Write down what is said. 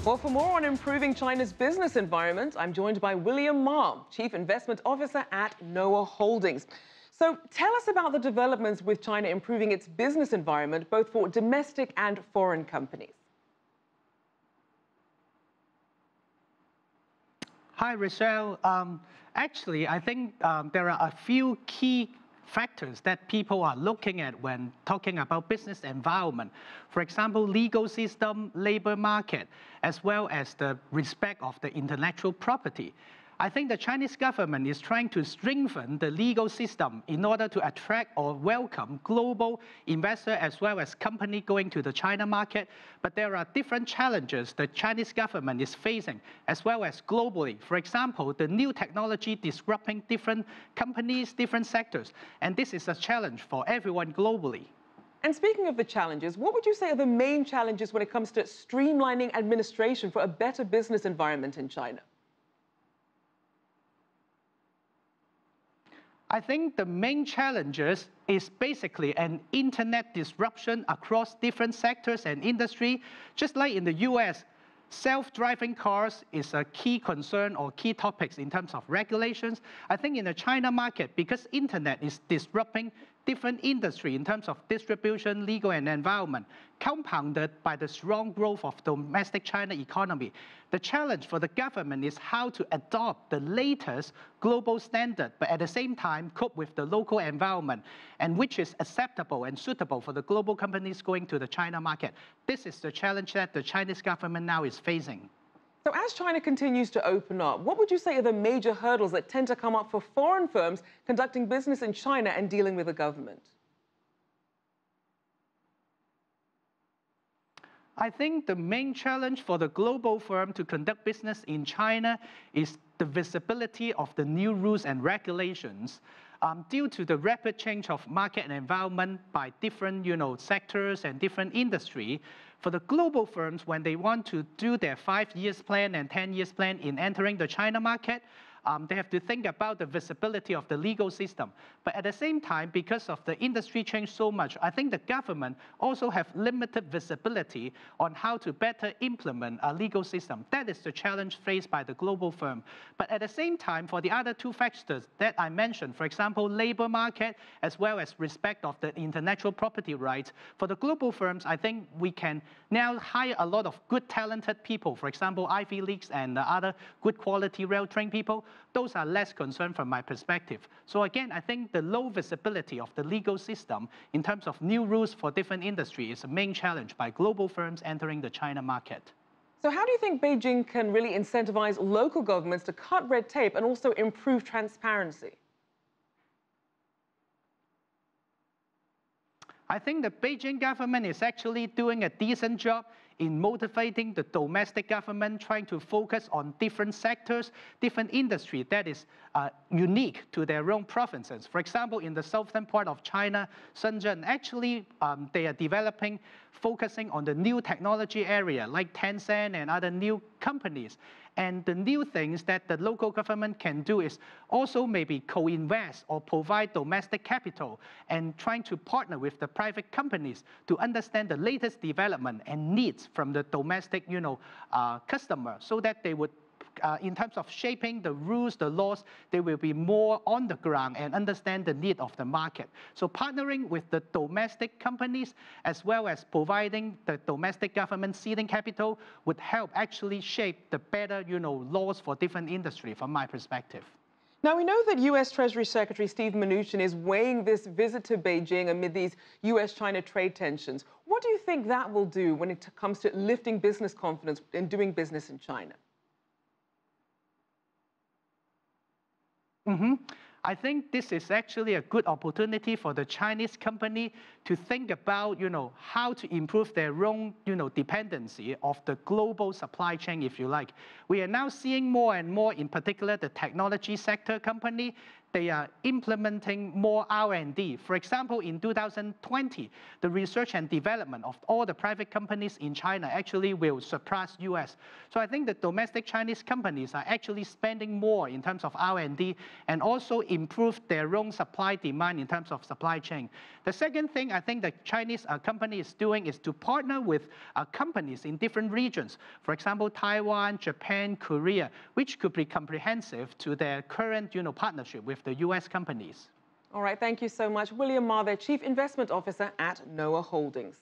Well, for more on improving China's business environment, I'm joined by William Ma, Chief Investment Officer at Noah Holdings. So tell us about the developments with China improving its business environment, both for domestic and foreign companies. Hi, Rachelle. Actually, I think there are a few key factors that people are looking at when talking about business environment. For example, legal system, labor market, as well as the respect of the intellectual property. I think the Chinese government is trying to strengthen the legal system in order to attract or welcome global investors as well as companies going to the China market. But there are different challenges the Chinese government is facing as well as globally. For example, the new technology disrupting different companies, different sectors. And this is a challenge for everyone globally. And speaking of the challenges, what would you say are the main challenges when it comes to streamlining administration for a better business environment in China? I think the main challenges is basically an internet disruption across different sectors and industry. Just like in the US, self-driving cars is a key concern or key topics in terms of regulations. I think in the China market, because internet is disrupting different industry in terms of distribution, legal and environment, compounded by the strong growth of domestic China economy. The challenge for the government is how to adopt the latest global standard, but at the same time cope with the local environment, and which is acceptable and suitable for the global companies going to the China market. This is the challenge that the Chinese government now is facing. So as China continues to open up, what would you say are the major hurdles that tend to come up for foreign firms conducting business in China and dealing with the government? I think the main challenge for the global firm to conduct business in China is the visibility of the new rules and regulations. Due to the rapid change of market and environment by different sectors and different industry, for the global firms, when they want to do their 5-year plan and 10-year plan in entering the China market, they have to think about the visibility of the legal system. But at the same time, because of the industry change so much, I think the government also have limited visibility on how to better implement a legal system. That is the challenge faced by the global firm. But at the same time, for the other two factors that I mentioned, for example, labor market, as well as respect of the intellectual property rights, for the global firms, I think we can now hire a lot of good, talented people. For example, Ivy Leagues and other good quality, well-trained people. Those are less concerned from my perspective. So again, I think the low visibility of the legal system in terms of new rules for different industries is a main challenge by global firms entering the China market. So how do you think Beijing can really incentivize local governments to cut red tape and also improve transparency? I think the Beijing government is actually doing a decent job in motivating the domestic government, trying to focus on different sectors, different industry that is unique to their own provinces. For example, in the southern part of China, Shenzhen, actually they are developing, focusing on the new technology area like Tencent and other new companies. And the new things that the local government can do is also maybe co-invest or provide domestic capital and trying to partner with the private companies to understand the latest development and needs from the domestic, customer, so that they would, in terms of shaping the rules, the laws, they will be more on the ground and understand the need of the market. So partnering with the domestic companies as well as providing the domestic government seeding capital would help actually shape the better, laws for different industry from my perspective. Now, we know that U.S. Treasury Secretary Steve Mnuchin is weighing this visit to Beijing amid these U.S.-China trade tensions. What do you think that will do when it comes to lifting business confidence in doing business in China? I think this is actually a good opportunity for the Chinese company to think about, how to improve their own, dependency of the global supply chain, if you like. We are now seeing more and more, in particular, the technology sector company. they are implementing more R&D. For example, in 2020, the research and development of all the private companies in China actually will surpass US. So I think the domestic Chinese companies are actually spending more in terms of R&D and also improve their own supply demand in terms of supply chain. The second thing I think the Chinese company is doing is to partner with companies in different regions. For example, Taiwan, Japan, Korea, which could be comprehensive to their current partnership with the US companies. All right, thank you so much. William Ma, their Chief Investment Officer at Noah Holdings.